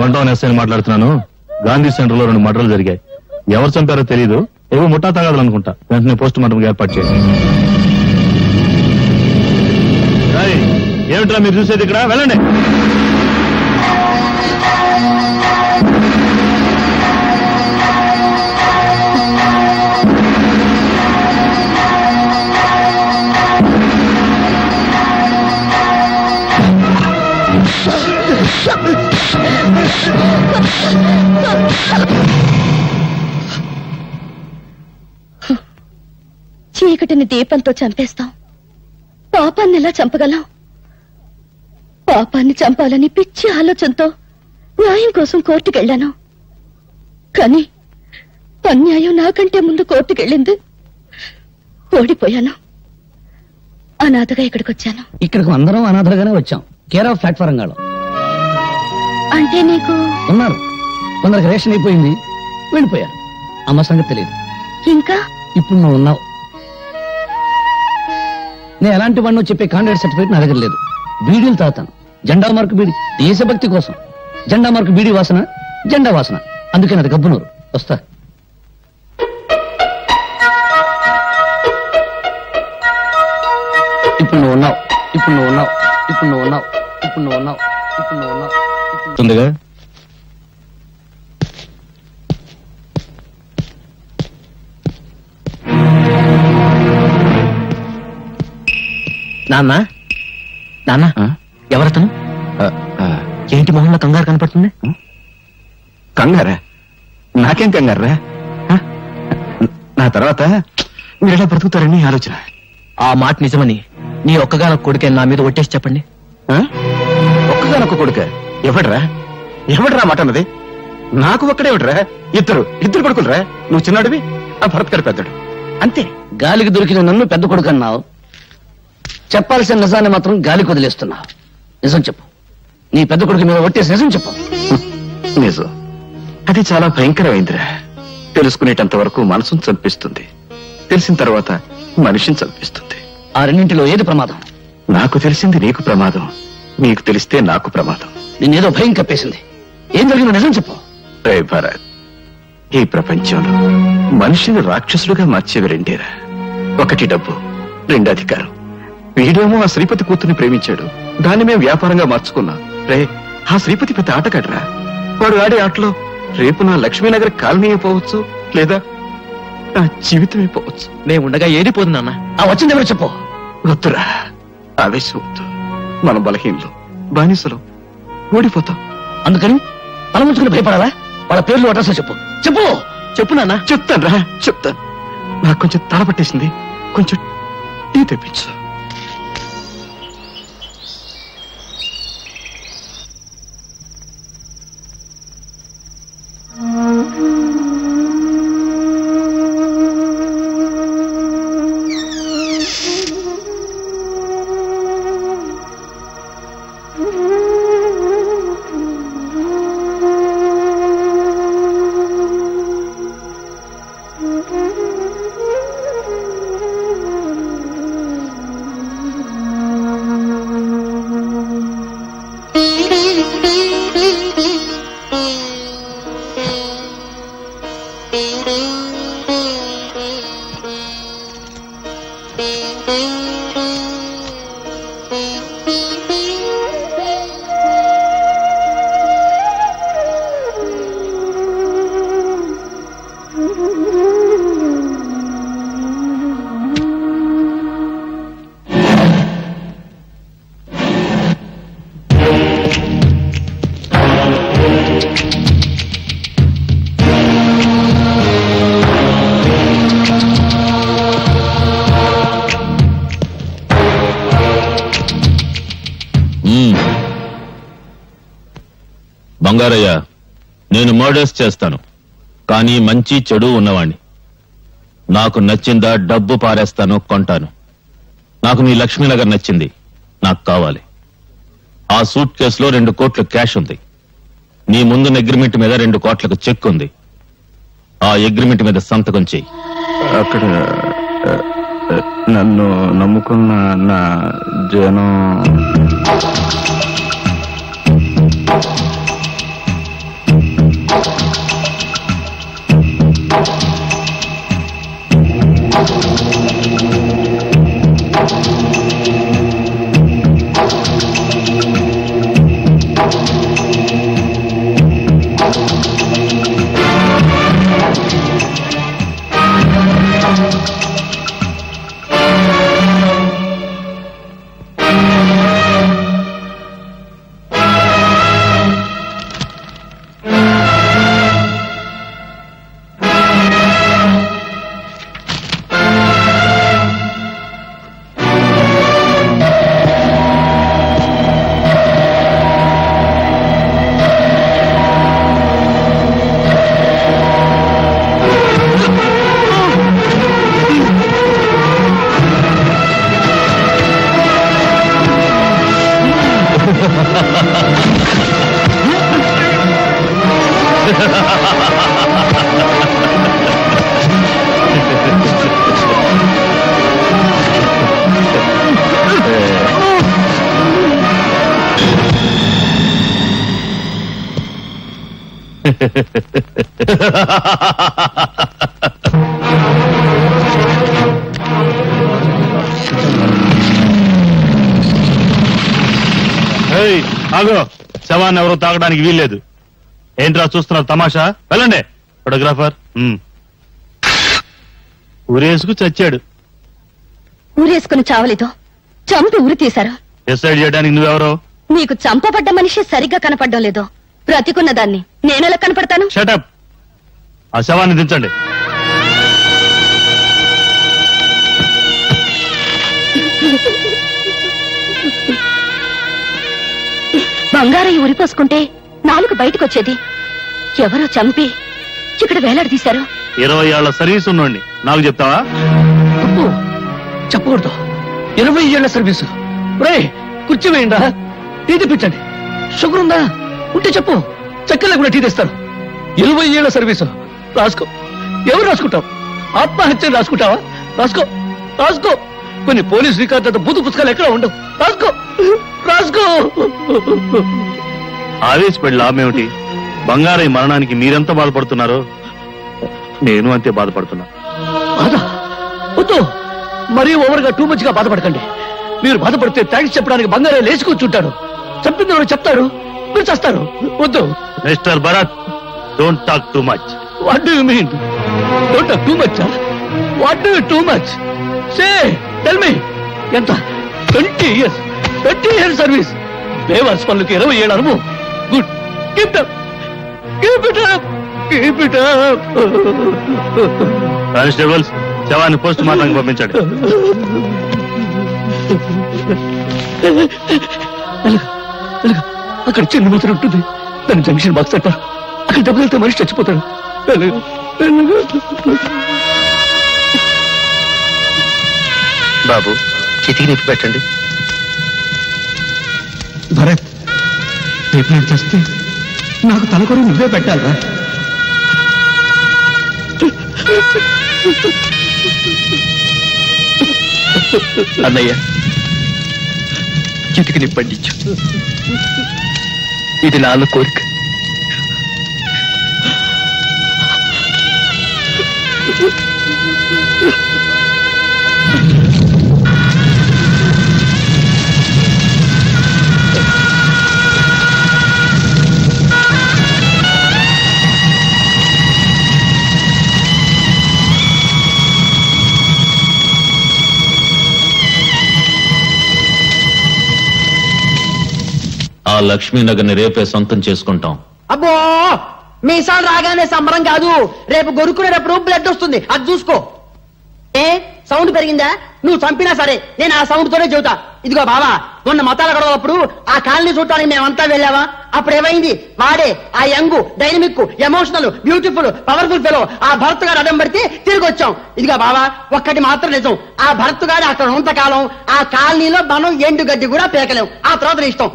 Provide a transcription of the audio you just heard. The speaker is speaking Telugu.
వన్ ఎస్ఐని మాట్లాడుతున్నాను. గాంధీ సెంటర్ లో 2 మర్డర్లు జరిగాయి. ఎవరు చంపారో తెలియదు. ఏవో ముఠా తగాదాలు అనుకుంటా. వెంటనే పోస్ట్ మార్టం ఏర్పాటు చేయండి. ఏమిట్రా మీరు చూసేది? ఇక్కడ వెళ్ళండి. చీకటిని దీపంతో చంపేస్తాం, పాపాన్ని ఎలా చంపగలం? పాపాన్ని చంపాలని పిచ్చి ఆలోచనతో న్యాయం కోసం కోర్టుకెళ్లాను. కానీ అన్యాయం నాకంటే ముందు కోర్టుకెళ్ళింది. ఓడిపోయాను. అనాథగా ఇక్కడికి వచ్చాను. ఇక్కడికి అందరం అనాథలుగానే వచ్చాం. కేర్ ఆఫ్ ప్లాట్ఫారం గాలో. అంటే నీకు ఉన్నారు. కొందరికి రేషన్ అయిపోయింది, వెళ్ళిపోయారు. అమ్మ సంగతి తెలియదు. ఇంకా ఇప్పుడు నువ్వు ఉన్నావు. నేను ఎలాంటి వాడినో చెప్పే కాంట్రాక్ట్ సర్టిఫికేట్ నా దగ్గర లేదు. బీడీలు తాగుతాను. జెండా మార్కు బీడి, దేశభక్తి కోసం. జెండా మార్కు బీడీ వాసన, జెండా వాసన. అందుకే నాది గబ్బునూరు. వస్తా. ఇప్పుడు నువ్వు ఉన్నావు. ఇప్పుడు నువ్వు ఉన్నావు. ఇప్పుడు నువ్వు ఉన్నావు. ఇప్పుడు నువ్వు ఉన్నావు. ఇప్పుడు నువ్వు ఉన్నావు. ఉందిగా. నాన్న నాన్న, ఎవరతను? ఏంటి మొహంలో కంగారు కనపడుతుంది? కంగారా? నాకేం కంగారా? నా తర్వాత మీరెలా బ్రతుకుతారని ఆలోచన. ఆ మాట నిజమని నీ ఒక్కగానొక్క కొడుకే నా మీద ఒట్టేసి చెప్పండి. ఒక్కగానొక్క కొడుక? ఎవడ్రా? ఎవడ్రా మాట అన్నది? నాకు ఒక్కడేమిట్రా? ఇద్దరు కొడుకులరా. నువ్వు చిన్నాడివి, ఆ భరత్ గారు పెద్దడు. అంతే. గాలికి దొరికిన నన్ను పెద్ద కొడుకు అన్నావు. చెప్పాల్సిన నిజాన్ని మాత్రం గాలికి వదిలేస్తున్నావు. నిజం చెప్పు. నీ పెద్ద కొడుకు మీద ఒట్టేసి నిజం చెప్పు. నిజం అది చాలా భయంకరమైందిరా. తెలుసుకునేటంత వరకు మనసును చంపిస్తుంది, తెలిసిన తర్వాత మనిషిని చంపిస్తుంది. ఆ రెండింటిలో ఏది ప్రమాదం? నాకు తెలిసింది నీకు ప్రమాదం, నీకు తెలిస్తే నాకు ప్రమాదం. నిన్నేదో భయం కప్పేసింది. ఏం జరిగిందో నిజం చెప్పు. రే భరత్, ఈ ప్రపంచంలో మనిషిని రాక్షసులుగా మార్చేవి రెండేరా. ఒకటి డబ్బు, 2 అధికారం. వీడేమో ఆ శ్రీపతి కూతుర్ని ప్రేమించాడు, దాన్ని మేము వ్యాపారంగా మార్చుకున్నాం. రే, ఆ శ్రీపతి పెద్ద ఆటగాడ్రా. వాడు ఆడే ఆటలో రేపు నా లక్ష్మీనగర్ కాలనీ అయిపోవచ్చు, లేదా నా జీవితం అయిపోవచ్చు. నేను ఉండగా ఏది పోదు నాన్న. ఆ వచ్చింది ఎవరు చెప్పు. వద్దురా, ఆవేశం వద్దు. మనం బలహీనలు, బానిసలు, ఓడిపోతాం. అందుకని తలముంచుకుని భయపడాలా? వాళ్ళ పేర్లు అడ్రస్ చెప్పు. చెప్పు చెప్పు నాన్న. చెప్తాను రా, చెప్తాను. నాకు కొంచెం తల పట్టేసింది, కొంచెం టీ తెప్పించు. బంగారయ్య, నేను మర్డర్స్ చేస్తాను, కానీ మంచి చెడు ఉన్నవాణ్ణి. నాకు నచ్చిందా డబ్బు పారేస్తాను, కొంటాను. నాకు మీ లక్ష్మీనగర్ నచ్చింది, నాకు కావాలి. ఆ సూట్ కేసులో 2 కోట్ల క్యాష్ ఉంది. నీ ముందున్న అగ్రిమెంట్ మీద 2 కోట్లకు చెక్ ఉంది. ఆ అగ్రిమెంట్ మీద సంతకం చెయ్యి. అక్కడ నన్ను నమ్ముకున్న నా జనం ఆగో, శవాన్ని ఎవరు తాగడానికి వీల్లేదు. ఏంట్రా చూస్తున్నారు తమాషా? వెళ్ళండి. ఫోటోగ్రాఫర్ ఊరేసుకు చచ్చాడు. ఊరేసుకుని చావలేదు, చంపి ఉరి తీశారు. డిసైడ్ చేయడానికి నువ్వెవరో? నీకు చంపబడ్డ మనిషి సరిగ్గా కనపడడం లేదు. బ్రతికున్న దాన్ని నేనెలా కనపడతాను? షటప్. ఆ శవాన్ని దించండి. బంగారయ్య ఉరిపోసుకుంటే నాలుగు బయటకొచ్చేది. ఎవరో చంపి ఇక్కడ వేలాడదీశారు. 20 ఏళ్ల సర్వీస్ ఉన్నోండి నాకు చెప్తావా? చెప్పకూడదు. 20 ఏళ్ల సర్వీసు. కుర్చీ వేయండా, టీ తెప్పించండి. షుగర్ ఉందా? ఉంటే చెప్పు, చక్కెర కూడా టీ తెస్తారు. 20 ఏళ్ల సర్వీసు. రాసుకో. ఎవరు రాసుకుంటావు? ఆత్మహత్య రాసుకుంటావా? రాసుకో రాసుకో. కొన్ని పోలీస్ రికార్డు బూతు పుస్తకాలు ఎక్కడ ఉండవు. రాసుకో రాసుకో. ఆవేశపడి లాభమేమిటి? బంగారయ్య మరణానికి మీరెంత బాధపడుతున్నారో నేను అంతే బాధపడుతున్నా. బాధ వద్దు, మరీ ఓవర్గా టూ మచ్ గా బాధపడకండి. మీరు బాధపడితే థ్యాంక్స్ చెప్పడానికి బంగారయ్య లేచి కూర్చుంటాడు. చెప్పింది చెప్తాడు, మీరు చేస్తారు. వద్దు. Mister Bharat, don't talk too much. What do you mean? Don't talk too much? What do you too much? Say tell me. ఎంత? 20 years. 20 years service. బేవర్స్ పనులకి 20 ఏళ్ళ అనుభవం. Good. Keep up, keep it up, keep it up. Constables, శవాన్ని పోస్ట్ మార్టంకి పంపించండి. అక్కడ చిన్న మూతలు ఉంటుంది, దాన్ని జంక్షన్ బాక్స్ అంటారు. అక్కడ డబ్బులు వెళ్తే మనిషి చచ్చిపోతాడు. బాబు, చితికి నిప్పి పెట్టండి. భరత్, రేపు నేను చేస్తే నాకు తలకొరి నువ్వే పెట్టాలరా? అన్నయ్య, చితికి నిప్పండించు. ఇది నాన్న కోరిక. ఆ లక్ష్మీనగర్ని రేపే సొంతం చేసుకుంటాం. అబ్బో, మీసాలు రాగానే సంబరం కాదు, రేపు గొరుకునేటప్పుడు బ్లడ్ వస్తుంది, అది చూసుకో. ఏ సౌండ్ పెరిగిందా? నువ్వు చంపినా సరే నేను ఆ సౌండ్ తోనే చెబుతా. ఇదిగో బావా, మొన్న మతాల గొడవప్పుడు ఆ కాలనీ చూడటానికి మేమంతా వెళ్ళావా? అప్పుడు ఏమైంది? వాడే ఆ young, dynamic, emotional, beautiful, powerful fellow ఆ భరత్ గారు అడ్డం పడితే తిరిగి వచ్చాం. ఇదిగో బావా, ఒక్కటి మాత్రం నిజం, ఆ భరత్ గారు అక్కడ ఉన్నంతకాలం ఆ కాలనీలో మనం ఎండు గడ్డి కూడా పేకలేం. ఆ తర్వాత ఇష్టం.